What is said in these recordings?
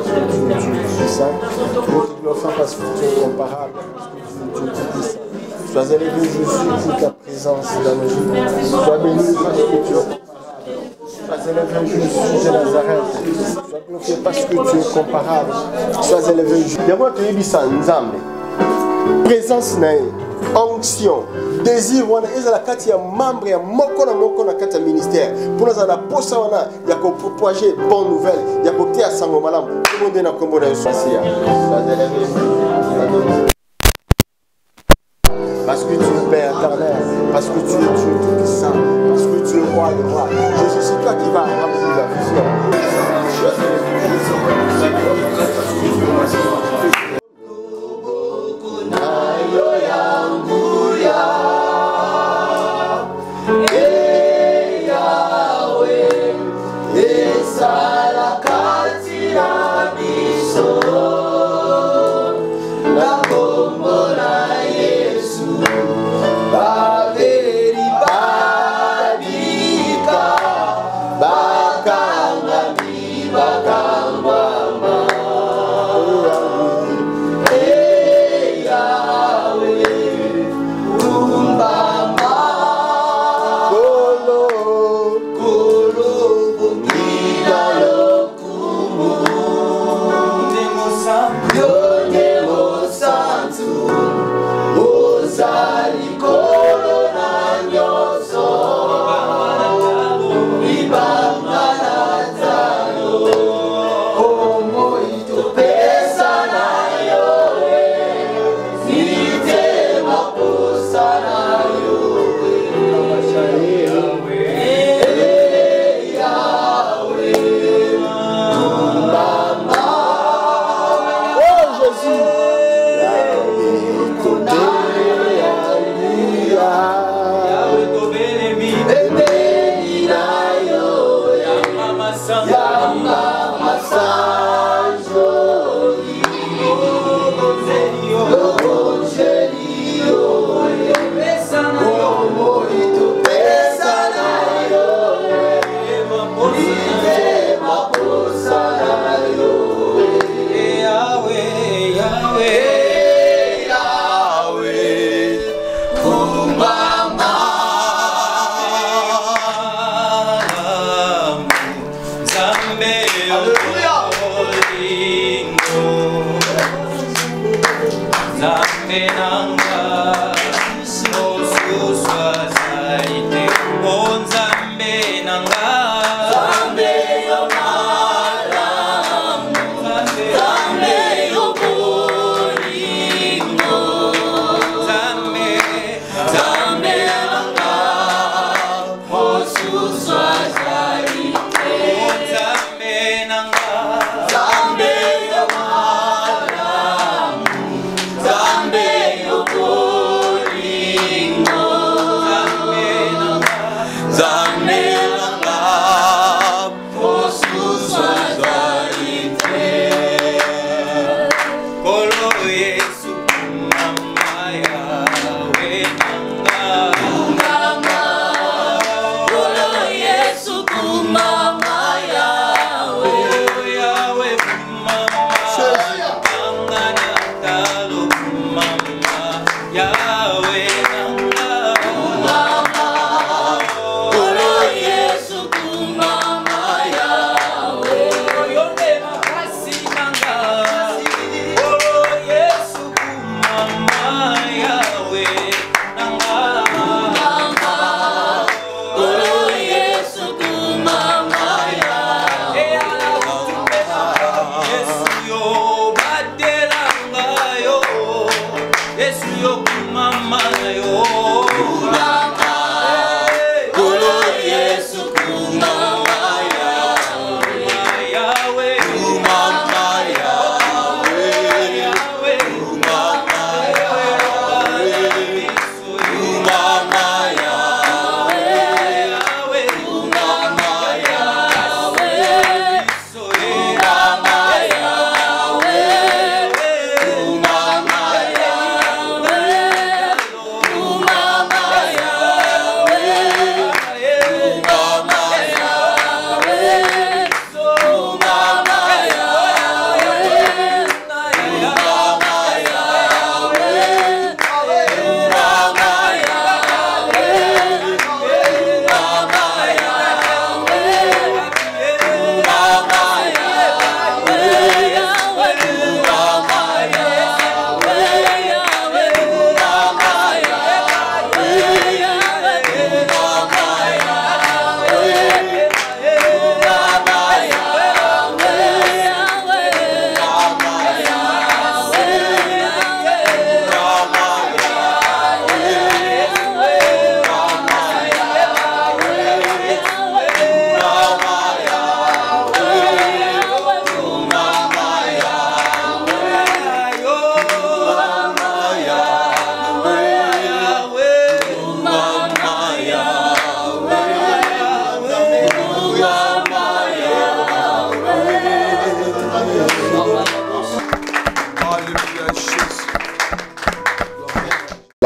parce que tu dis ça. L'autre glorifie parce que tu es comparable, parce que tu dis ça. Sois élevé Jésus pour ta présence dans nos vies. Sois béni parce que tu es comparable. Sois élevé Jésus de Nazareth. Sois glorifié parce que tu es comparable. Sois élevé Jésus. D'abord, tu es bisa nzambe. Présence nae, onction, désir wana ezala kati ya membre ya moko na kati ya ministère. Pour nous ana posa wana ya ko propager bonne nouvelle, ya ko tia sango malamu. Tout le monde na kombo na Yesu asia. Parce que tu es Père éternel, parce que tu es Dieu tout-puissant, parce que tu es roi des rois. Jésus, c'est toi qui vas remplir la vision. Bakanga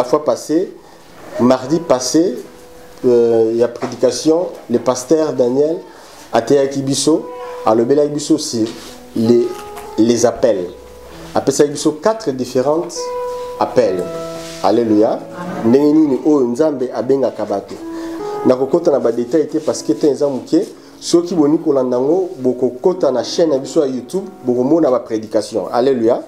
fois passée, mardi passé, il y a prédication, le pasteur Daniel a été à Kibiso. Alors, le Kibiso, c'est les appels. Après ça, il y a 4 différentes appels. Alléluia. Nengeni o nzambe abenga kabato. Na kokota na ba détail été parce que t'es nzamuke, ceux qui boni kolandango boko kota na chaîne biso YouTube, boko mona ba prédication. Alléluia.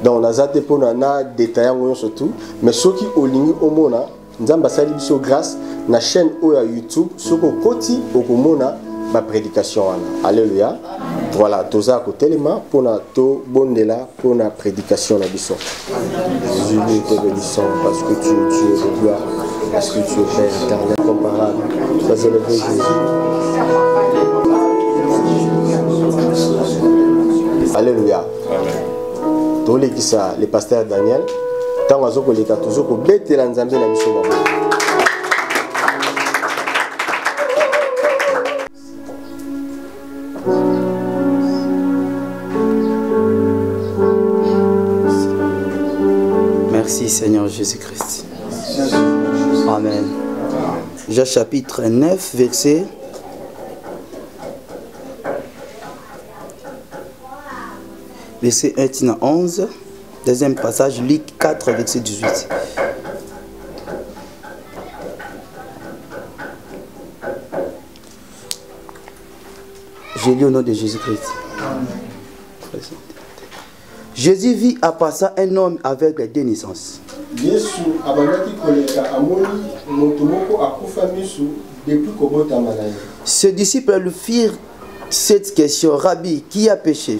Donc on a zaté pour na détail ngo surtout, mais ceux qui olingi omona nzamba sali biso grâce na chaîne o ya YouTube, ceux ko koti boko mona ma prédication. Alléluia. Voilà, toza côté les mains pour na to bondela pour na prédication la biso. Jésus te bénissons parce que tu es le gloire, parce que tu es Père éternel comparable. Sois élevé Jésus. Alléluia. Tous les qui ça, le pasteur Daniel, tant que vous les toujours que bête la nzambe na biso mama. Merci Seigneur Jésus-Christ. Amen. Jean chapitre 9, verset 1 à 11. Deuxième passage, Luc 4, verset 18. Je lis au nom de Jésus-Christ. Jésus vit à passer un homme aveugle de naissance. Ses disciples lui firent cette question: Rabbi, qui a péché?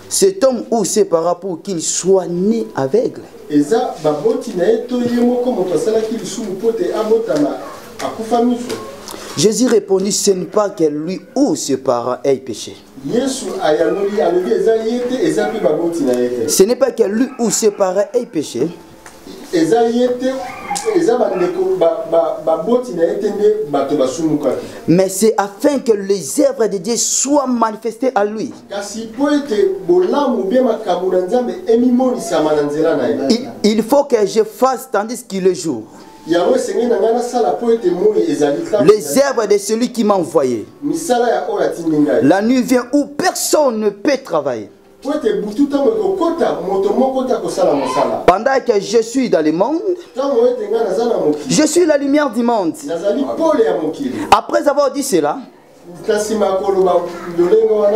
Cet homme ou ses parents pour qu'il soit né aveugle? Jésus répondit: ce n'est pas que lui ou ses parents aient péché. Ce n'est pas que lui ou ses parents aient péché. Mais c'est afin que les œuvres de Dieu soient manifestées à lui. Il faut que je fasse tandis qu'il est jour. Les œuvres de celui qui m'a envoyé. La nuit vient où personne ne peut travailler. Pendant que je suis dans le monde, je suis la lumière du monde. Après avoir dit cela,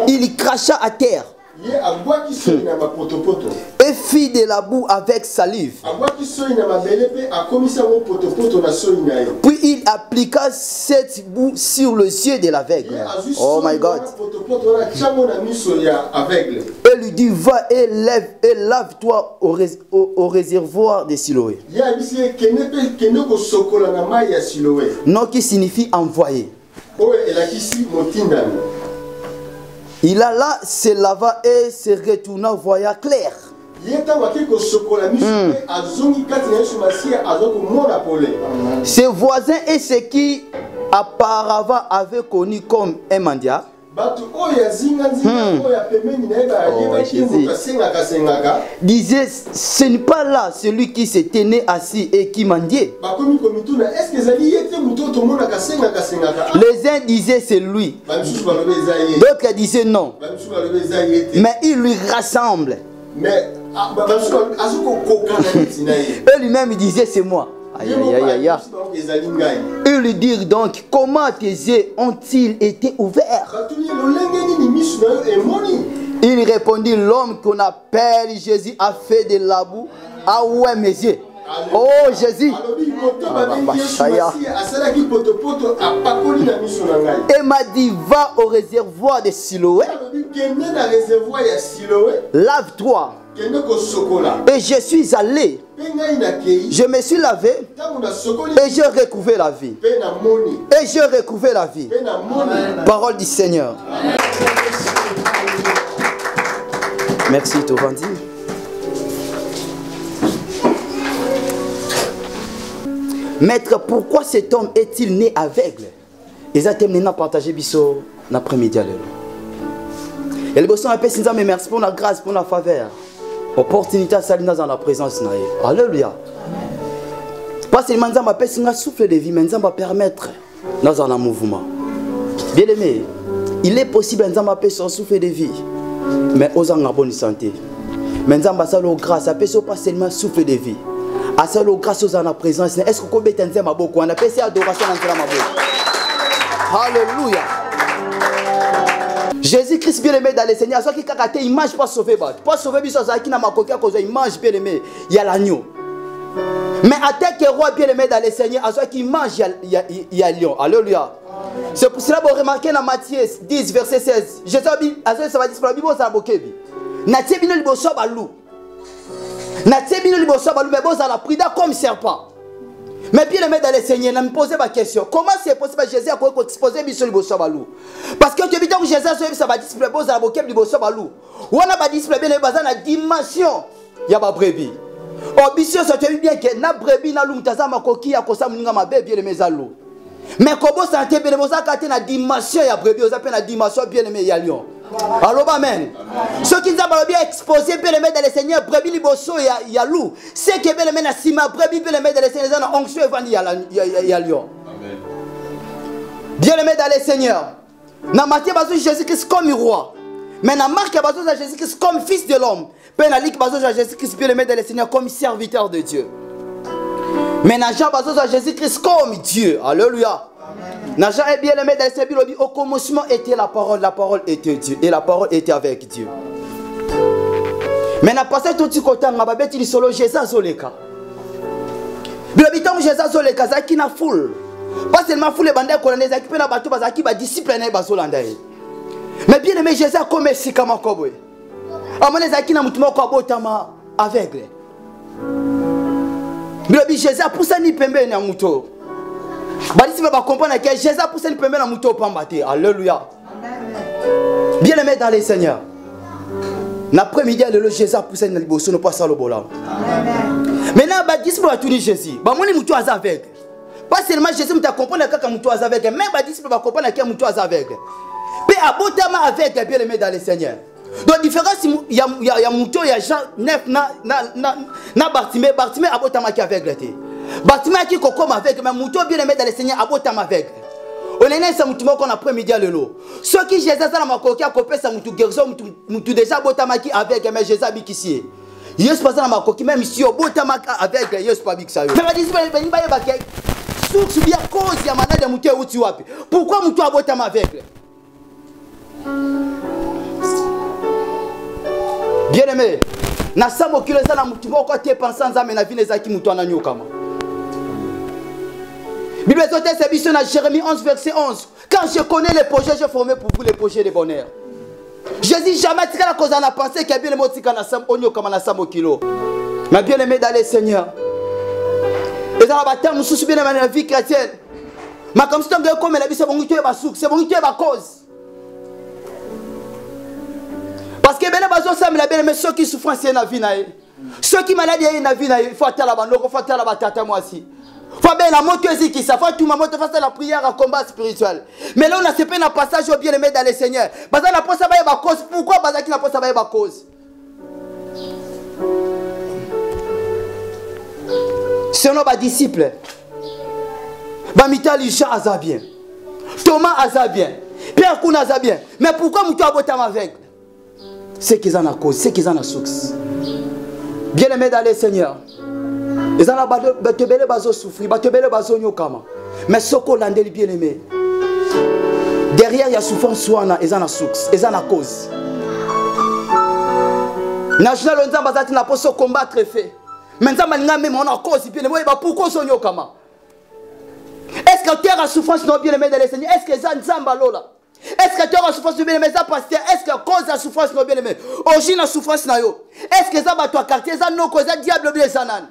il cracha à terre et fit de la boue avec salive. Puis il appliqua cette boue sur les yeux de l'aveugle. Oh my God. Et lui dit: va et lave-toi au réservoir de Siloé. Non, qui signifie envoyer. Il alla, se lava et se retourna voyant clair. Ses voisins et ceux qui auparavant avaient connu comme un mendiant disaient: ce n'est pas là celui qui se tenait assis et qui mendiait. Les uns disaient: c'est lui. D'autres disaient non. Mais il lui rassemble. Eux lui-même disaient: c'est moi. Aïe, aïe, aïe, aïe. Ils lui dirent donc: comment tes yeux ont-ils été ouverts? Il répondit: l'homme qu'on appelle Jésus a fait de la boue. Ah ouais, mes yeux. Oh Jésus. Et m'a dit: va au réservoir de Siloé. Lave-toi. Et je suis allé. Je me suis lavé. Et j'ai recouvert la vie. Et j'ai recouvert la vie. Parole du Seigneur. Merci, Tovandi. Maître, pourquoi cet homme est-il né aveugle? Et ça, tu as partagé l'après-midi. Et les personnes appellent Sinza, mais merci pour la grâce, pour la faveur. Opportunité à salir dans la présence. Alléluia. Pas seulement Nzamba appelle Sinza souffle de vie, mais Nzamba permettre dans un mouvement. Bien aimé, il est possible Nzamba appelle son souffle de vie, mais aux en bonne santé. Mais Nzamba salo grâce, appelle pas seulement souffle de vie. À salo grâce aux en la présence. Est-ce que vous pouvez Nzamba beaucoup? On appelle ça adoration dans Nzamba beaucoup. Alléluia. Jésus-Christ bien aimé dans le Seigneur, soit qui a été image pas sauver pas sauver biso ça qui n'a pas coquille à cause image bien aimé, il y a l'agneau. Mais à tel que roi bien aimé dans le Seigneur, soit qui mange il y a lion. Alléluia. C'est pour cela que vous remarquez dans Matthieu 10 verset 16. Jésus a dit ça va dire pour la Bible ça bokebi. Na tebino liboso balou. Na tebino liboso balou mais boza la prudent comme serpent. Mais bien aimé dans le Seigneur, je me posais ma question. Comment c'est possible que Jésus a exposé biso liboso balou? Parce que tu dis que Jésus a ça va disciple boza la bokebi liboso balou. Ou on a pas disciple bien bazana la dimension. Il y a pas brebis. Obisio ça tu bien que na brebis na lu mtazama koki ya kosa mninga mabe bien aimé zalo. Mais comment ça te bien boza ka te na dimension ya brebis, oza pe na dimension bien aimé ya lion. Alors amen. Ceux qui nous ont bien exposé bien aimé dans le Seigneur brebis liboso ya loup. C'est que bien aimé na sima brebis bien aimé dans le Seigneur na onction evani ya lion. Amen. Bien aimé dans le Seigneur. Na Matthieu bazo Jésus-Christ comme roi. Mais na Marc bazo Jésus-Christ comme fils de l'homme. Mais na Luc bazo Jésus-Christ bien aimé dans le Seigneur comme serviteur de Dieu. Mais na Jean bazo Jésus-Christ comme Dieu. Alléluia. Na Jean est bien aimé dans le Seigneur. Au commencement était la parole était Dieu et la parole était avec Dieu. Mais na passé tout ce côté na babeti solo Jésus azoleka. Bilobitam Jésus azoleka zaki na foule. Pas seulement foule bande colonel zaki pe na bato bazaki ba disciple na bazolanda. Mais bien aimé Jésus comme si kama kobwe. Amone zaki na mutu moko abotama aveugle. Bilobi Jésus poussa ni pembe na muto. Badisi va comprendre que Jésus a poussé le premier à mouton pambaté. Alléluia. Bien aimé dans les Seigneurs. L'après-midi, le Jésus a poussé le bosso, ne pas ça le bolam. Maintenant, badisi va tourner Jésus. Bah moi, mouton à avec. Pas seulement Jésus me t'a comprendre que mouton à avec, mais badisi va comprendre que mouton à avec. Mais à botama avec, bien aimé dans les Seigneurs. Donc différence, il y a mouton, il y a Jean 9 na Bartimée à botama qui avec l'été. Bâtiment qui comme avec, mais mouton bien aimé dans le Seigneur, abotam avec. On est né, ça mouton qu'on a après-midi à l'eau. Ceux qui Jésus a ma coquille à copier, ça mouton guérison, mouton déjà abotamaki avec, mais Jésus a mis ici. Yes, pas ça ma coquille, même ici, abotamaki avec, yes, pas big ça. Mais la discipline, il va y avoir source bien cause, il y a manade de mouton où tu vas. Pourquoi mouton abotam avec? Bien aimé, na samo kilo ça na mouton quoi t'es pensant ça mais na vie les aki mouton na nyokama. Bible c'est mission à Jérémie 11 verset 11. Quand je connais les projets, je formé pour vous les projets de bonheur. Je dis jamais tika la cause on a pensé qu'il y a bien les mots tika na sam onyo comme na samo kilo. Mais bien aimé dans les Seigneur. Et dans la bataille nous souci bien dans la vie chrétienne. Mais comme si on comme la vie c'est bon tu es ba souk, c'est bon tu es ba cause. Parce que bien les bazo ça mais la bien mais ceux qui souffrent c'est na vie na ceux qui malades na vie na il faut attendre la bande, il faut attendre la batata moi aussi. Faut bien la moto qui ça faut tout ma moto face à la prière à combat spirituel. Mais là on a ce peine un passage au bien aimé dans le Seigneur. Baza la poste ça va ba cause. Pourquoi baza qui la poste ça va ba cause? C'est nos disciples. Bamitali Jean a bien. Thomas a bien. Pierre Kouna a bien. Mais pourquoi moutou abotam avec? C'est qu'ils en a cause, c'est qu'ils en a source. Bien aimé dans le Seigneur. Ils ont souffrir, mais ce qu'on a bien aimé. Derrière, il y a souffrance, ils ont la source, ils ont la cause. National, on n'a pas ce combattre fait. Maintenant, on a cause, pourquoi sont nous comme est-ce que terre a souffrance, non bien aimé dans le Seigneur? Est-ce que ça nzamba lola? Est-ce que terre a souffrance, bien aimé ça pasteur? Est-ce que cause a souffrance, non bien aimé? Origine a souffrance, na yo. Est-ce que ça va toi quartier, ça non cause, diable bien ça nan?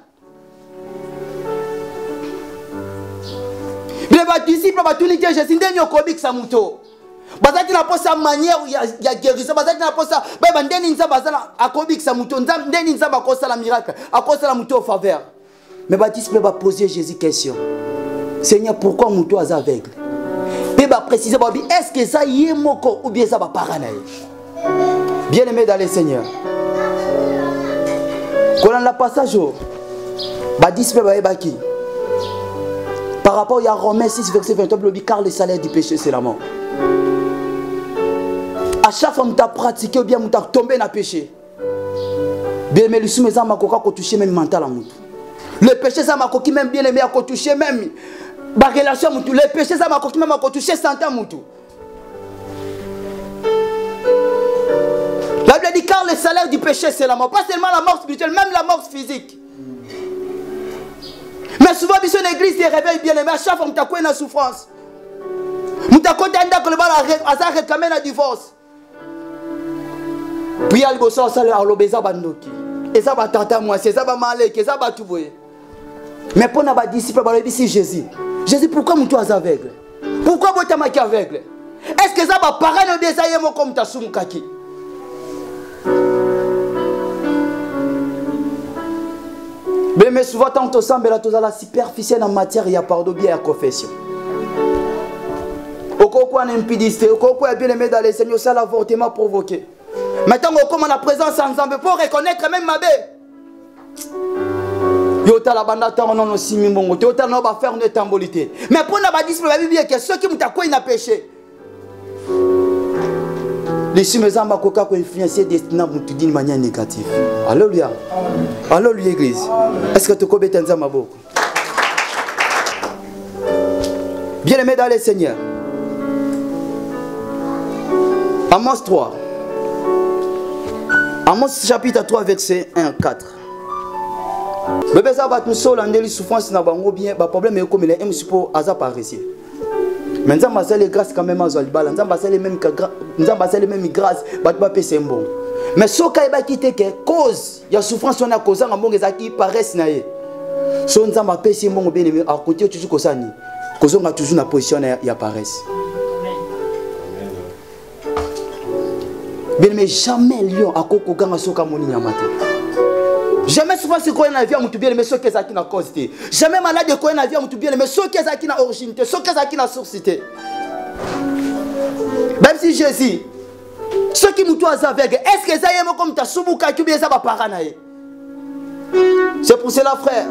Les disciples vont tout dire Jésus ndeni okobik sa muto. Bazati na posa manière ya guérison, bazati na posa ba ndeni nza bazana akobik sa muto, ndeni nza ba kosa la miracle, akosa la muto au faveur. Mais les disciples vont poser Jésus question. Seigneur, pourquoi muto az aveugle? Pe ba préciser ba est-ce que ça yé moko ou bien ça ba paranaï? Bien-aimé dans les Seigneurs. Quand on a le passage, par rapport à Romains 6, verset 23, car le salaire du péché, c'est la mort. À chaque fois que tu as pratiqué ou bien tu as tombé dans le péché, bien aimé, le soumis à ma coca qui touche même mental à moutou. Le péché ça m'a coquille même bien aimé à toucher même la relation moutou. Le péché ça m'a coquille même à toucher santé moutou. La Bible dit car le salaire du péché c'est la mort, pas seulement la mort spirituelle, même la mort physique. Mais souvent biso l'église se réveille bien aimé à chaque fois que tu as quoi une souffrance. Tu as quoi que le bal a réclamé un divorce. Puis il y a le bosso à l'obésa bandoki. Et ça va tata moi, c'est ça va malé, que ça va tout voir. Mais pour nos disciples, c'est Jésus. Jésus, pourquoi tu es aveugle? Pourquoi tu es aveugle? Est-ce que ça va paraître un désir comme tu as soumou kaki? Mais souvent, tant que tu as la superficielle en matière, il y a pardon bien à confession. Au cas où on est impudicité, au cas où on est bien aimé dans les Seigneurs, ça l'avortement provoqué. Maintenant, comme on a présence ensemble, pour reconnaître même ma bête. Yota la banda ta on aussi mimbongo yota no ba faire une tambolité mais pour na ba disciple la Bible que ceux qui muta quoi ina péché les sumezamba koka ko influencer destin mutu d'une manière négative. Alléluia. Alléluia église. Est-ce que tu connais Tanza Maboko? Bien aimé dans les Seigneurs. Amos 3. Amos chapitre 3 verset 1 4. Bébé ça va nous seul en délit souffrance na bango bien ba problème comme il est un support à ça paraître. Maintenant ma seule grâce quand même à Zolibala, nous avons les mêmes grâce ba ba pese mbongo. Mais so ka ba quitter que cause ya souffrance on a cause en mbongo ezaki paraître na ye. So nzamba pese mbongo bien à côté toujours ko sani. Cause on a toujours na position ya paresse. Bien mais jamais lion à koko ganga soka moni nyamate. Jamais souvent ce qu'on a vu à mon bien mais ce qui est qui na cause. Jamais malade qu'on a vu à mon bien mais ce qui est qui na origine, ce qui est qui na source. Même si Jésus ceux qui nous toisent avec est-ce que ça y est comme ta soubuka tu bien ça va paranaï. C'est pour cela frère.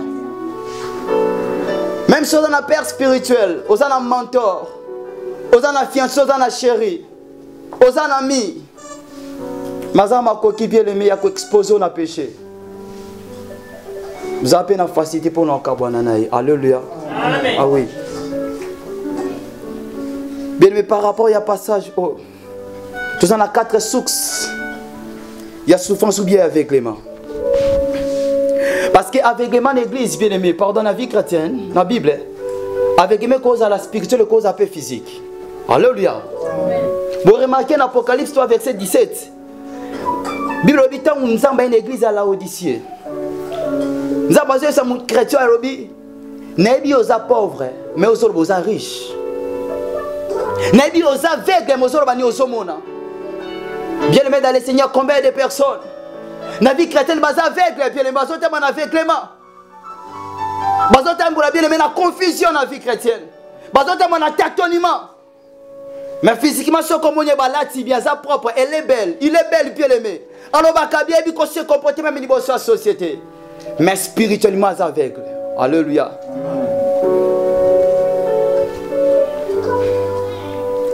Même si on a un père spirituel, on a un mentor, on a un fiancé, on a un chéri, on a un ami. Mazama koki bien le meilleur exposé au péché. Nous avons une facilité pour nous cabanaï. Alléluia. Amen. Ah oui. Bien mais par rapport à passage, oh, tous en a 4 sources. Il y a souffrance ou bien aveuglement. Parce que aveuglement l'église, bien aimé, pardon la vie chrétienne, dans la Bible, aveuglement cause à la spirituelle, cause à la physique. Alléluia. Vous remarquez dans l'Apocalypse 3 verset 17. Bible dit tant nous sommes une église à Laodicée. Nous avons besoin de mon chrétien à l'obi. N'est-ce pas aux pauvres, mais aux autres riches. N'est-ce pas aux aveugles, mais aux autres mona. Bien aimé dans les Seigneurs, combien de personnes? La vie chrétienne, les aveugles, bien aimé, les autres en aveuglement. Les autres bien aimé, la confusion dans la vie chrétienne. Les autres en tâtonnement. Mais physiquement, ce qu'on est bien sa propre, elle est belle, il est belle, bien aimé. Alors, il faut se comporter même dans la société. Mais spirituellement aveugle. Alléluia.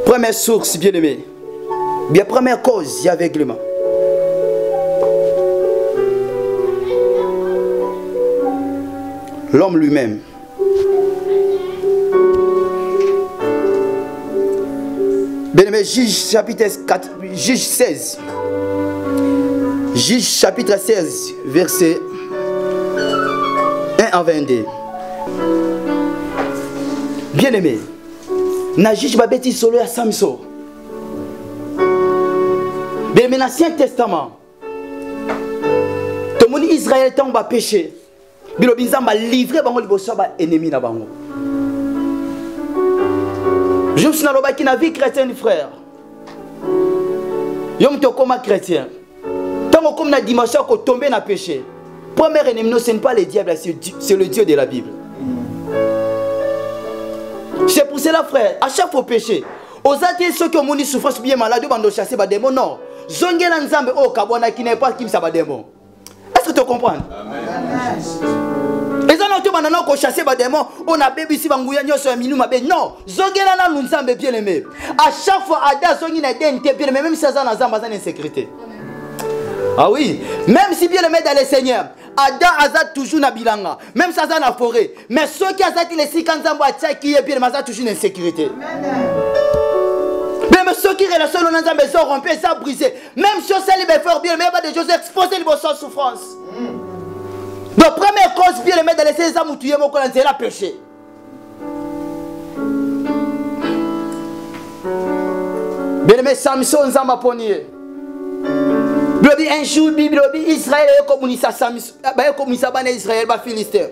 Première source, bien aimé. Bien, première cause, il y a aveuglement. L'homme lui-même. Bien aimé, Juge chapitre 4, Juge 16. Juge chapitre 16, verset 1 à 22. Bien aimé, na Juge babeti solo à Samson. Bien aimé, dans l'Ancien Testament, tout le monde Israël tombe à péché. Bien aimé, ils ont livré les ennemis na bango. Je suis dans la vie chrétienne, frère. Je suis comme chrétien. Tant que la dimension que tomber dans le péché, le premier ennemi, ce n'est pas le diable, c'est le Dieu de la Bible. C'est pour cela, frère, à chaque fois péché, aux athées, ceux qui ont souffrance bien malade, ils vont chasser les démons. Non. zongela nzambe o kabona qui n'est pas qui ça va démon. Est-ce que tu comprends? Amen. Et ça non tu banana ko chasser ba démon, on a bébé si banguya nyoso ya minu mabe. Non, zongela na nzambe bien aimé. À chaque fois ada zongi na identité bien aimé, même si ça na nzamba ça insécurité. Ah oui, même si bien aimé dans le Seigneur, Adam Azat toujours na bilanga, même ça dans la forêt. Mais ceux qui Azat les 50 ans qui est bien aimé, ça toujours une insécurité. Même ceux qui relationnent dans Nzambe sont rompus, ça brisé. Même si on s'est faire bien aimé, il y a des choses exposées de vos souffrances. Donc première cause bien aimé dans les 16 ans où tu es mon collègue, c'est la péché. Bien aimé Samson Nzamba ponier. Un jour, Israël est comme Israël, Philistin.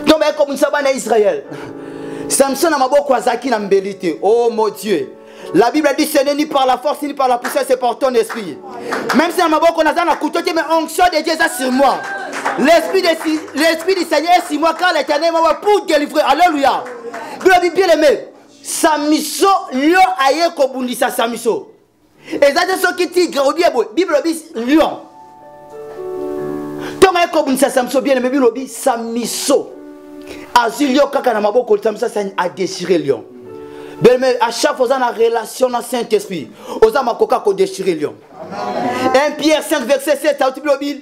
Donc, comme Israël. Samson a beaucoup Azaki na mbelité. Oh mon Dieu. La Bible dit ce n'est ni par la force ni par la puissance, c'est par ton esprit. Même si on a beaucoup de couteau, mais onction de Dieu est sur moi. L'esprit du Seigneur est sur moi car l'Éternel m'a pour délivrer. Alléluia. Bible bien aimé. Samson, lion aye kobundisa Samson. Et ça c'est ce qui tigre au bien Bible dit lion. Ton aye kobundisa Samson bien aimé Bible dit Samson. Azulio kaka na maboko Samson a déchiré lion. Bien aimé à chaque fois on a relation dans Saint-Esprit. Osa makoka ko déchirer lion. 1 Pierre 5 verset 7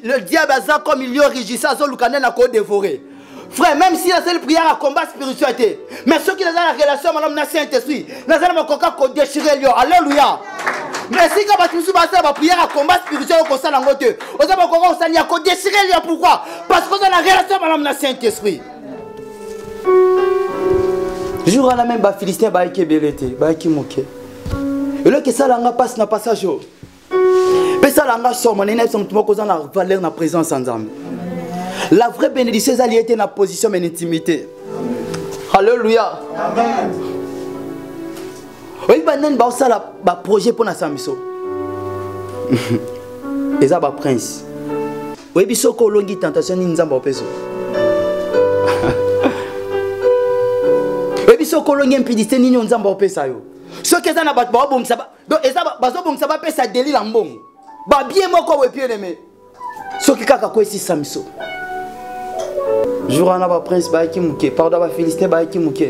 le diable a comme il lion rugissant zo lukane na ko dévorer. Frère, même si la seule prière à combat spiritualité, mais ceux qui ont la relation avec le Saint-Esprit, nous allons déchirer lion. Alléluia. Mais si vous avez la prière à combat spirituel, vous allez déchirer lion. Pourquoi? Parce que vous avez la relation avec le Saint-Esprit. Jour à la même Philistin, qui belete, qui moque. Et là que ça l'a passe na passage. Mais ça l'a sort, mon ennemi sont tout la valeur na présence ensemble. La vraie bénédiction, elle était dans la position de l'intimité. Alléluia. Amen. Oui, il y a un projet pour la Samiso. Et ça, c'est un prince. Oui, il y a une tentation de Nzamba Opeso. Oui, il y a une impédition de Nzamba Opeso. Ce qui est un abat, donc, ça va faire ça délit en bon. Bien, moi, quoi, bien aimé. Ce qui est un peu de Samiso. Jour à la prince qui mouke, pardon à Philistin qui mouke.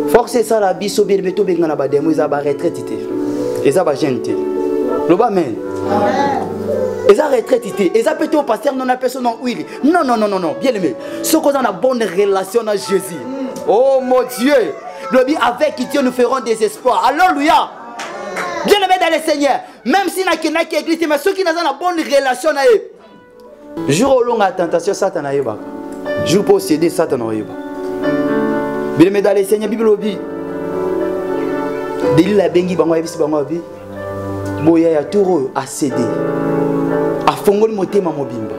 Force ça la biso bien beto bien na ba demo ils a ba retraité. Ils a ba gente. Le ba men. Ils a retraité. Ils a pété au pasteur non a personne non huile. Non, bien aimé. Ce qu'on a une bonne relation avec Jésus. Oh mon Dieu. Le bien avec Dieu nous ferons des espoirs. Alléluia. Bien aimé dans le Seigneur. Même si n'a qui église mais ceux qui n'ont pas une bonne relation avec eux. Jour au long à tentation, Satan a eu. Jour pour céder, Satan a eu. Bien aimé dans le Seigneur, Bible dit. Délit la bengi bango ebisi bango abi. Boya ya touro a cédé. A fongol motema mobimba.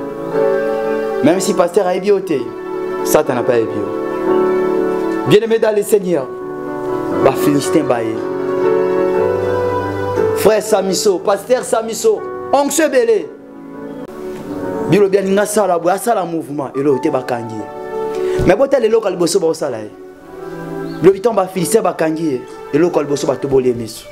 Même si pasteur a ébioté, Satan n'a pas ébio. Bien aimé dans le Seigneur, ba Philistin baye. Frère Samiso, pasteur Samiso, oncle belé. Bilo bien nga sala bo asala mouvement et lo te bakangi. Mais bote le local boso ba sala. Le biton ba Philistin bakangi et le local boso ba to bolé misu.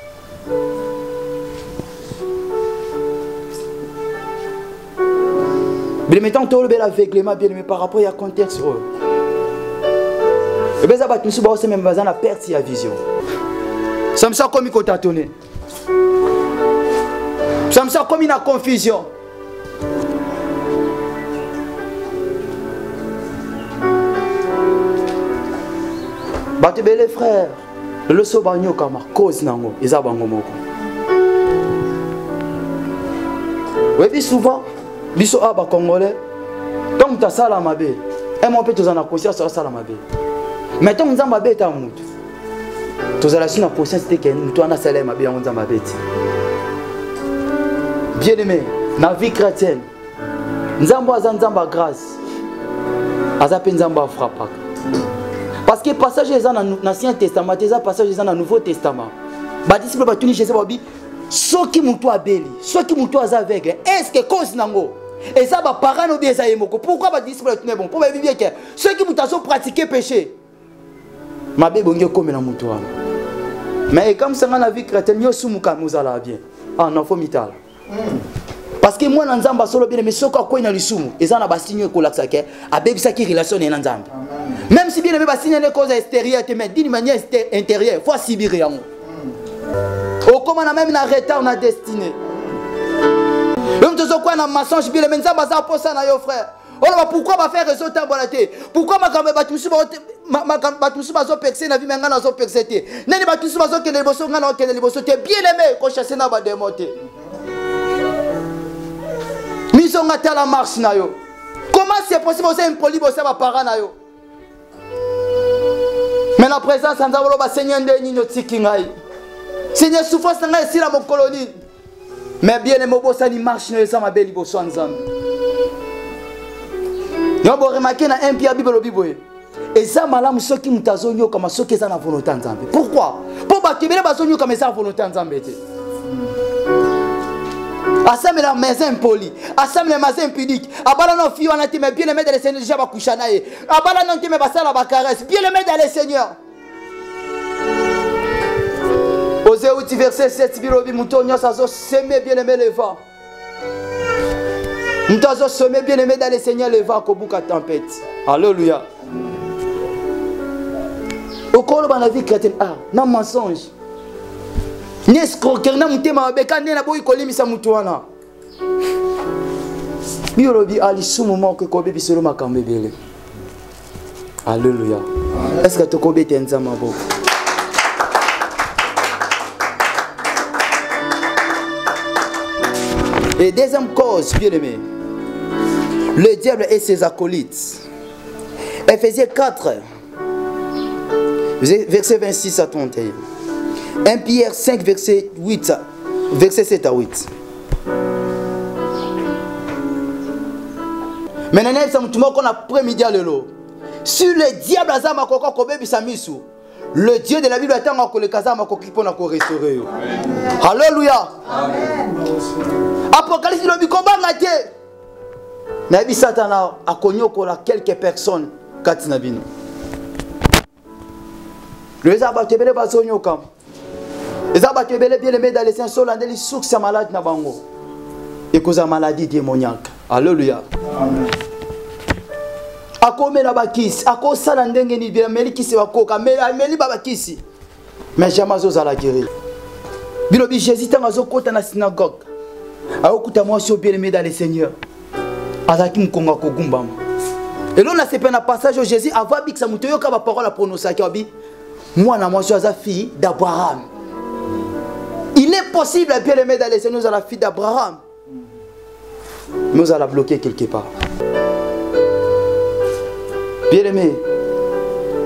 Bien mettons to le bel aveuglement bien mais par rapport à contexte. Et bien ça va tout se ba même bazan la perte ya vision. Ça me sent comme il cotatonné. Ça me sent comme une confusion. Batebele frère, le so banyo kama cause nango, eza bango moko. Oui, bien souvent, biso aba congolais, tant ta sala mabe, et mon père tozana conscience sur sala mabe. Mais tant nzamba be ta mutu. Tozala sina conscience te ken mutu ana sala mabe on nzamba be ti. Bien aimé, na vie chrétienne, nzamba za nzamba grâce. Aza pe nzamba frappaka. Parce que passage est dans l'Ancien Testament, les passages sont dans le Nouveau Testament. Les disciples ont dit, ceux qui m'ont abeli, ceux qui m'ont aveugle, est-ce que cause nango? Et ça va parler nos biens à pourquoi les disciples ont dit bon? Pour vivre que ceux qui m'ont pratiqué péché, ma bébé on comme la moutoua. Mais comme ça dans la vie chrétienne, nous sommes comme nous allons bien. Ah non, faut mitala. Parce que moi, Nzamba solo bien, mais ce qu'on a na lisumu, et ça na basigné ko laksake, avec ça qui relation na Nzamba. Même si bien aimé basigné les causes extérieures, mais d'une manière intérieure, faut subir rien. Au comme on a même na retard, on a destiné. Même tout ce qu'on a mensonge bien, mais Nzamba ça pour ça na yo frère. Alors pourquoi va faire réseau tambolate? Pourquoi ma caméra batusu bazo percer na vie menga na zo percer? Nani batusu bazo que les bosso ngana que les bosso te bien aimé ko chasser na ba démonter. Misonga ta la marche na yo. Comment c'est possible c'est impoli bosse ba parents na yo? Mais la présence en Nzamba ba Seigneur ndeni no tikingai. Seigneur souffrance na ngai si la mon colonie. Mais bien aimé bossa ni marche na yo ça ma belle bosso Nzamba. Vous remarquez dans un Pierre Bible au Bible. Et ça, madame, ceux qui nous ont comme ceux qui sont en volonté en Zambie. Pourquoi? Pour que les personnes comme ça en volonté en Zambie. Assemble la maison poli, assemble la maison pudique. Abala nos filles, on a été bien aimé dans le Seigneur déjà bakushanaye. Abala non t'aimé passer la bacaresse, bien aimé dans le Seigneur. Osée outil verset 7 bilobi moutonio ça zo s'aimer bien aimé le vent. Nous avons semé bien aimé dans le Seigneur le vent au bout de la tempête. Alléluia. Au cours de la vie chrétienne, non mensonge. Ni escroquerie, ni mutema beka ni na boy kolimisa mutuana. Biolobi ali sumu que kobe bisolo makambe bele. Alléluia. Est-ce que tu kobe tenza mabo? Et deuxième cause, bien aimé, le diable et ses acolytes. Ephésiens 4, verset 26 à 31. 1 Pierre 5, verset 7 à 8. Maintenant, qu'on a premier dialogue. Sur le diable, le Dieu de la Bible attend que le kazama pour restaurer. Alléluia. Apocalypse le combat ngate. Nabi Satan a connu quelques personnes katinabino. Les abatebele bazonyo kam. Les abatebele bien aimé dans les saints solandé les souk sa malade na bango. Et cause maladie démoniaque. Alléluia. Amen. Akome na bakisi, akosala ndenge ni bien meli kisi bakoka, meli babakisi. Mais jamais ozala guérir. Bilobi Jésus tanga zokota na synagogue. Aokuta moi so bien aimé dans le Seigneur. Azaki mkonga ko gumbama. Et là c'est un passage où Jésus avant que ça mutoyo ka ba parole à prononcer kabi. Moi na moi so aza fille d'Abraham. Il est possible bien aimé dans le Seigneur la fille d'Abraham. Nous allons bloquer quelque part. Bien aimé,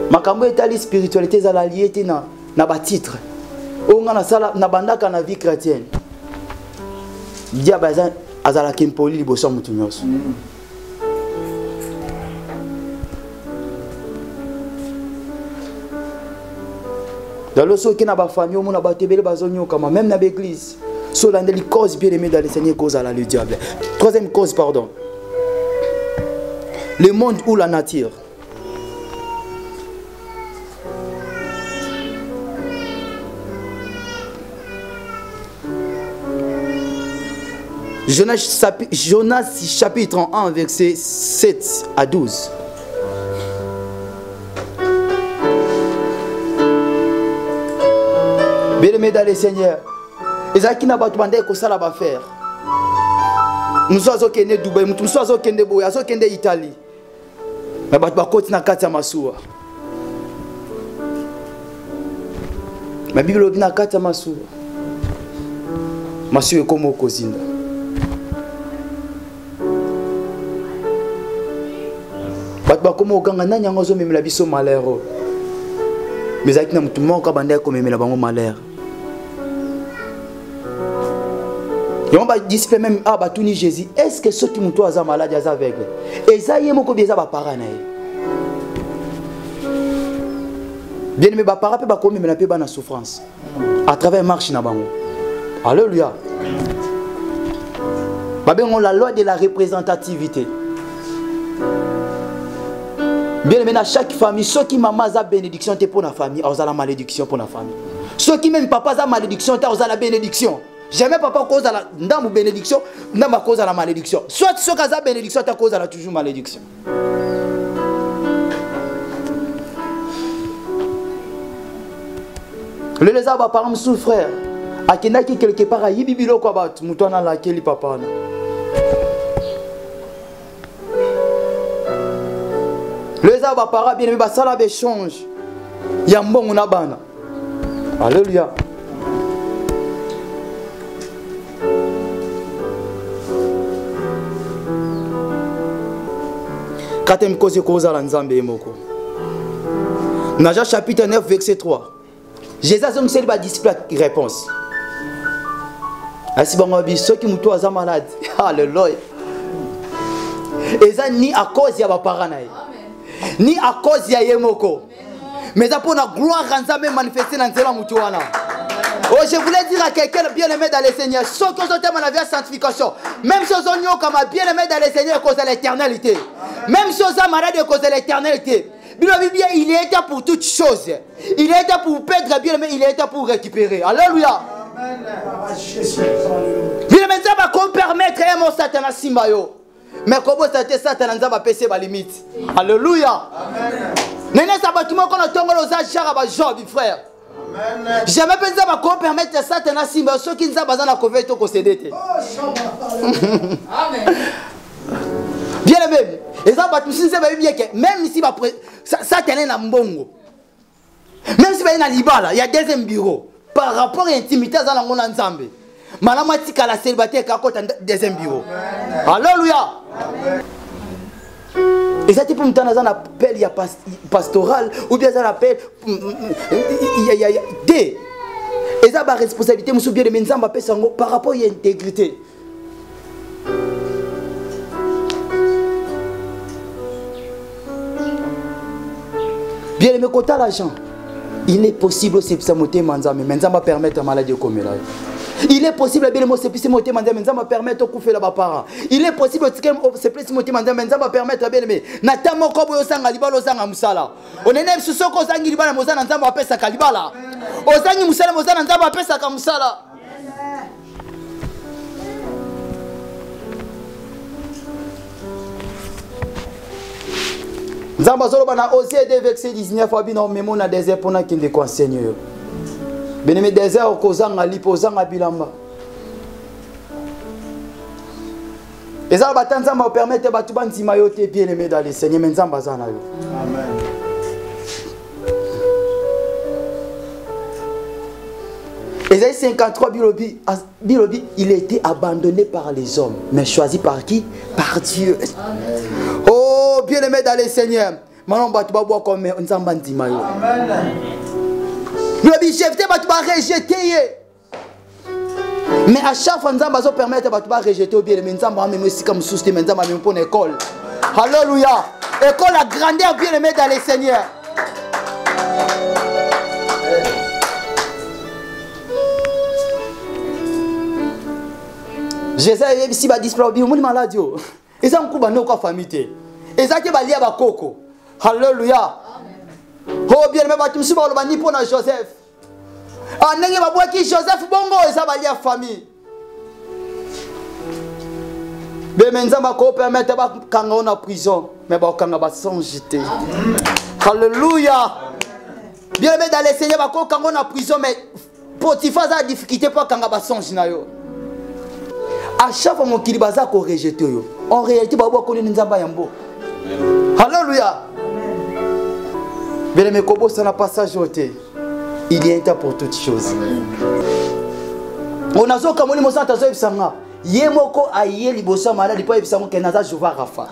makambo etali spiritualité za la liété na ba titre. On a sala na bandaka na vie chrétienne. Dia bazan azala kimpoli liboso mutu nyonso. Dans le soki na ba famille on a ba tebele bazonyo kama même na l'église. So la cause bien aimé dans le Seigneur cause à la le diable. Troisième cause pardon. Le monde ou la nature. Jonas chapitre 1 verset 7 à 12. Bien-aimés dans le Seigneur, ezaki na batu bande ko sala ba faire. Nous sommes kende Dubai, nous sommes kende Boya, nous kende Italie. Mais batu bakoti na kati ya masuwa. Ma Bible dit na kati ya masuwa. Masuwa komo kozinda. Comme au Ganga, n'a pas de la biso malheur. Mais avec nous, tout le monde a bandé comme la bango malheur. Et on va dire même ah bah tout ni Jésus. Est-ce que ceux qui m'ont toi malade à aveugle? Et ça y est mon combien ça va parler. Bien aimé bah parler pas comme mais la paix ba na souffrance. À travers marche na bango. Alléluia. Bah ben on la loi de la représentativité. Bien aimé, dans chaque famille, ceux qui maman a bénédiction pour la famille, ils ont la malédiction pour la famille. Ceux qui même papa a malédiction, ils ont la bénédiction. Jamais papa cause à la bénédiction, dans ma cause à la malédiction. Soit ce cas la bénédiction, ta cause à la toujours malédiction. Le lézard va par son frère. A qui quelque part à Yibibilo quoi bat, moutona la keli papa. Le lézard va par bien aimé, ça la change. Yambon on a bana. Alléluia. Quatrième cause à l'Anzambe Moko. Naja chapitre 9, verset 3. Jésus a dit qu'il disciple la réponse. Si ceux qui sont sont malades, alléluia. Et ça ni à cause de la parents, ni à cause de Yemoko. Mais ça pour la gloire Anzambe manifester dans la mutuana. Oh, je voulais dire à quelqu'un bien aimé dans le Seigneur, ceux qui ont été dans la sanctification, même ceux qui ont comme bien aimé dans le Seigneur cause de l'éternalité, même ceux qui sont malades cause de l'éternalité. Il est là pour toutes choses. Il est là pour perdre bien aimé, il est là pour récupérer. Alléluia. Bien aimé, ça va qu'on permettre à mon Satan Simbayo. Mais comment Satan va passer ma limite. Alléluia. Néné, ça va tout le monde qu'on a tombé aux achats à Job, frère. Jamais pensé à quoi permettre ça à Simba, ceux qui ne savent pas à couvrir tout concédé. Amen. Bien aimé, et ça va tout bien que même si ça tenait un bongo, même si il y a un libala, il y a deuxième bureau par rapport à l'intimité dans le monde ensemble. Madame Matika la célibataire qui a un deuxième bureau. Alléluia. Et ça, c'est pour me donner un appel pastoral ou bien un appel. Et ça, la responsabilité, je suis bien de par rapport à l'intégrité. Bien aimé, quand tu as l'argent, il est possible aussi de se monter, mais ça va permettre à la maladie de commettre. Il est possible bien de se monter, mais ça va permettre de couper la parent. Il est possible de se monter, mais ça va permettre bien aimé. Natamo kobo yosanga libalo zanga musala. On est même sur ce qu'on zangi libala mozana nzamba va pesa kalibala. Ozangi musala mozana nzamba va pesa kamusala. Nzamba zolo bana Osée 2 verset 19 abino memo na désert pona kinde ko enseigner. Beneme désert ko zanga lipo zanga bilamba. Ezala batanza ma permettre batu banzima yote bien aimé dans le Seigneur mais nzamba zana yo. Amen. Ésaïe 53 Bilobi, il a été abandonné par les hommes mais choisi par qui? Par Dieu. Amen. Oh, bien aimé dans le Seigneur. Maintenant, tu vas boire comme un zambandi mayo. Amen. Le chef tu vas rejeter. Mais à chaque fois, nous allons permettre de rejeter au bien aimé. Nous allons même aussi comme souci, nous allons même pour une école. Alléluia. École à grandeur bien aimé dans le Seigneur. Jésus est ici, il va disparaître. Il est malade. Et ça, on a famille. Et ça, qui va lier à Coco. Alléluia. Oh, bien, mais tu me suis dit pour Joseph. Ah, n'est-ce pas qui Joseph Bongo et ça va lier à famille. Mais maintenant, on permettre quand on est en prison, mais quand on va s'enjeter. Alléluia. Bien, mais dans les Seigneurs, quand on est en prison, mais Potiphar a des difficultés pour quand on va s'enjeter. À chaque fois qu'on a rejeté, en réalité, on est en alléluia. Bien aimé, Kobo, ça n'a pas s'ajouter. Il y a un temps pour toutes choses. On a zo kamoni mo santa zo ebisanga. Yemoko aye liboso malade po ebisanga ke naza jova rafa.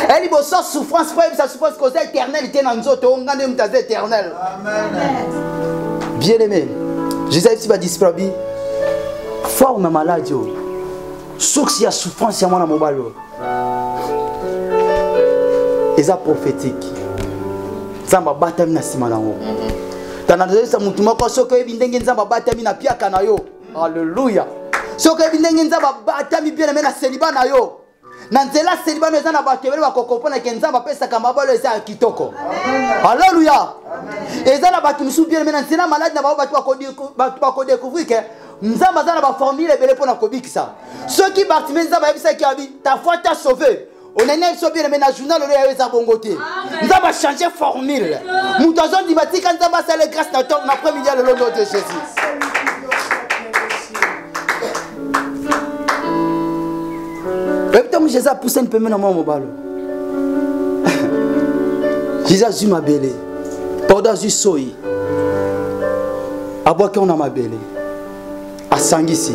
Et liboso souffrance po ebisa souffrance cause éternalité na nzoto ngande mutaze éternel. Amen. Bien aimé, Jésus ici va disparaître. Forme malade yo. Source ya souffrance ya mona mobalo. Eza prophétique. Zamba batami na sima nango. Tanadze sa mutu moko soko ebindenge nzamba batami na piaka na yo. Alléluia. Soko ebindenge nzamba batami bien aimé na célibat na yo. Nanzela selibano eza na bato ebele bakokopona ke nzambe apesaka mabalo eza ya kitoko. Alléluia. Eza na bato misusu bien aimé nzela malade na bato bakodécouvrir ke nzambe aza na baformule ebele mpona kobikisa. Soki Bartimée nzambe ayebisaki abi ta foi t'a sauvé. On a une bien aimé na journal le ya eza bongote. Nzambe a changé formule. Mutu azondima tika nzambe asala grâce na temps na après-midi le nom de Jésus. Jésus a poussé un peu dans mon mobile. Jésus a vu ma belle. Pendant que je suis à boire qu'on a ma belle. À Sangisi.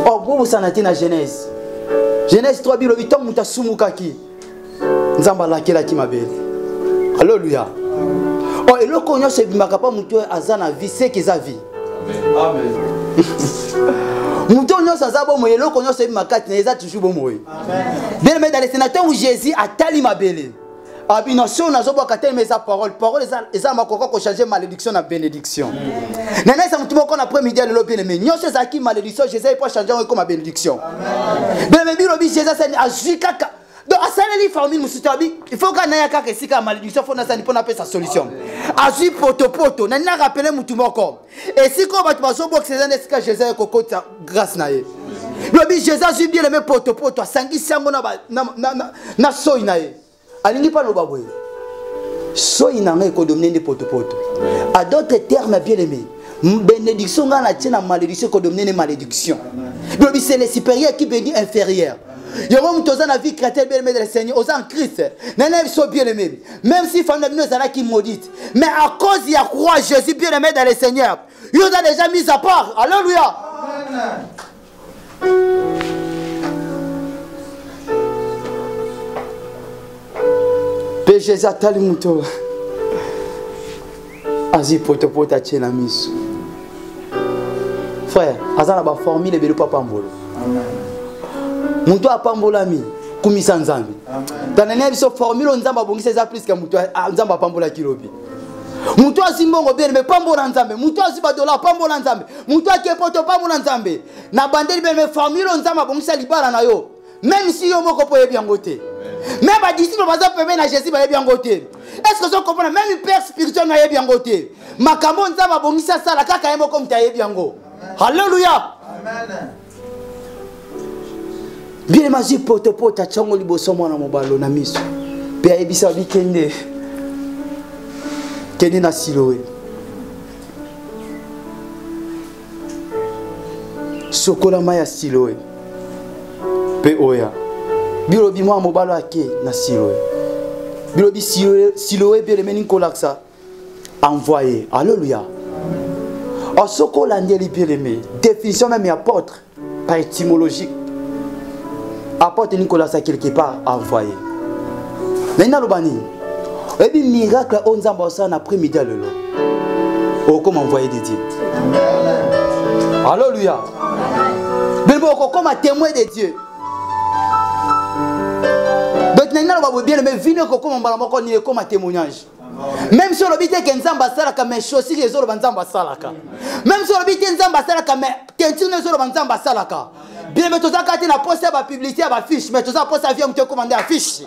Oh, vous vous en êtes dans Genèse. Genèse 3, Bible 8, vous avez soumukaki. Nzamba la qui ma belle. Alléluia. Oh, et le cognon c'est bimakapa muto azana vie c'est qu'ils a vie. Amen. Muto nyo saza bo moyelo ko nyo se makati na eza toujours bo moye. Amen. Bien mais dans les sénateurs où Jésus a tali mabele. Abination na zo boka tellement sa parole eza makoko ko changer malédiction na bénédiction. Nana ça mutu moko na après-midi le bien mais nyo ça qui malédiction Jésus il peut changer comme bénédiction. Amen. Bien mais bilobi Jésus ça a jukaka. Donc à ça les familles musutabi il faut qu'on ait kaka sika malédiction faut na ça ni pour na sa solution. Azu poto nana rappeler mutu moko. Et si ko ba baso box ces années sika Jésus ko kota grâce na ye. Lobi Jésus azu bien le poto sangi sango na soyi na ye. Alingi pa no baboye. Soyi na ngai ko dominer poto. À d'autres termes bien aimé. Bénédiction na tina malédiction ko dominer malédiction. Lobi c'est le supérieur qui bénit inférieur. Yoro mutoza na vie chrétienne bien aimé de Seigneur, aux en Christ. Nana so bien aimé. Même si famille nous zala qui maudite, mais à cause il y a croix Jésus bien aimé dans le Seigneur. Il nous a déjà mis à part. Alléluia. Pe Jésus atali muto. Azi poto tchena miso. Frère, azana ba formule belu papa mbolo. Amen. Mutu apambola mi kumisa nzambe. Tanania biso formule nzamba bongisa za plus que mutu nzamba apambola kilobi. Mutu asimbongo bien mais pambola nzambe. Mutu asiba dollar pambola nzambe. Mutu akepoto pambola nzambe. Na bandeli bien mais formule nzamba bongisa libala na yo. Même si yo moko po yebi yangote. Même ba disciple baza pembe na Jésus ba yebi yangote. Est-ce que vous comprenez même père spirituel na yebi yangote. Makambo nzamba bongisa sala kaka yemo comme ta yebi yango. Alléluia. Amen. Bien maji poto chango liboso mwana mobalo na miso. Pe ayebisa bikende. Kende na Siloé. Sokola maya Siloé. Pe oya. Bilobi mwa mobalo ake na Siloé. Bilobi Siloé bien le meni kolaksa envoyé. Alléluia. En sokola ndeli bien aimé. Définition même apôtre par étymologique. Apporte Nicolas à quelque part envoyé. Maintenant le bani. Et puis miracle on zamba ça en après-midi le lo. Oh comme envoyé de Dieu. Alléluia. Mais bon comme témoin de Dieu. Donc maintenant on va bien mais venir comme on ni comme témoignage. Même si on habite que nzamba salaka mais choisi les autres nzamba salaka. Même si on habite nzamba salaka mais tentu les autres nzamba salaka. Bien mais tout ça quand il a posté la publicité à fiche mais tout ça poste avion te commander affiche.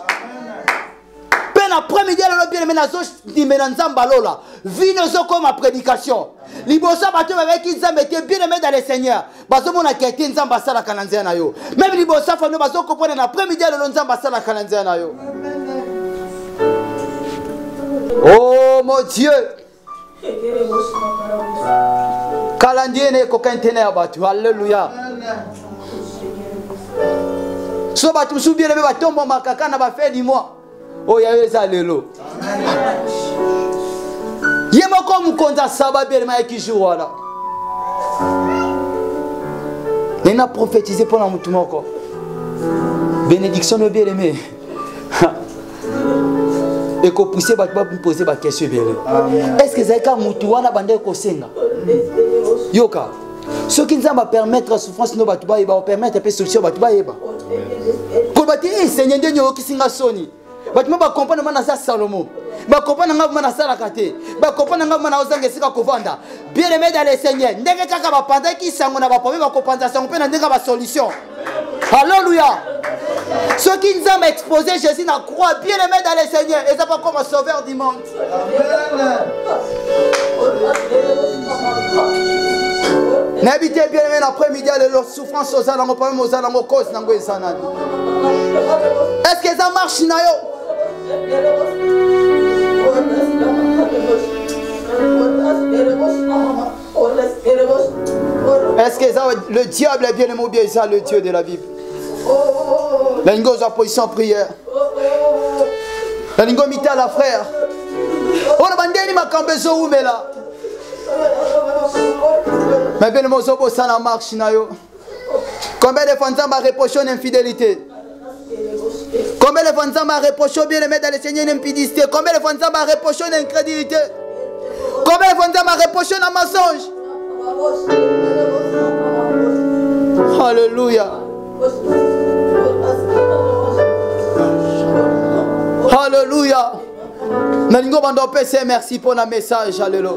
Peine après-midi le bien mais nazo di menanzamba lola. Vino zo comme ma prédication. Libosa bato avec qui nzamba était bien aimé dans le Seigneur. Bazo mona kete nzamba salaka na nzena yo. Même libosa fa no bazo comprendre après-midi le nzamba salaka na nzena yo. Oh mon Dieu. Calendrier ne kokentene abatu. Alléluia. So batu subire be batombo makaka na ba fait du mois. Oh ya eza lelo. Yemo comme konza sababe ma ekiju wala. Nena prophétiser pour la mutu moko. Bénédiction no bien aimé. Et qu'on pousse ba poser ba question bien. Est-ce que ça ka mutu wana bande ko senga? Yoka. Ce qui nous va permettre la souffrance no batu ba va permettre pe solution batu ba yeba. Ko bati Seigneur ndio ki singa soni. Batu ba comprendre mana sa Salomon. Ba comprendre nga mana sala kate. Ba comprendre nga mana ozanga sika kovanda. Bien aimé dans le Seigneur. Ndenge kaka ba panda ki sango na ba problème ba compensation pe na ndenge ba solution. Alléluia. Ceux qui nous ont exposé Jésus dans la croix, bien aimé dans le Seigneur, et ça pas comme un sauveur du monde. N'habitez bien aimé l'après-midi, les souffrances aux alango, pas même aux alango, cause n'ango et sanani. Est-ce que ça marche, Nayo? Est-ce que ça, le diable est bien aimé ou bien ça, le Dieu de la Bible? La lingo en position en prière. La lingo mita la frère. On a bandé ma cambezo ou mais là. Mais bien aimé zobo ça la marche nayo. Combien de fois on m'a reproché une infidélité? Combien de fois on m'a reproché bien aimé dans le Seigneur une impudicité? Combien de fois on m'a reproché une incrédulité? Combien de fois on m'a reproché un mensonge? Alléluia. Alléluia. Nalingo bando pese merci pour le message. Alléluia.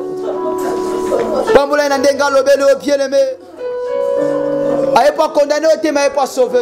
Bamboula n'endenga lobelo bien aimé. Aye pas condamné, mais pas sauvé.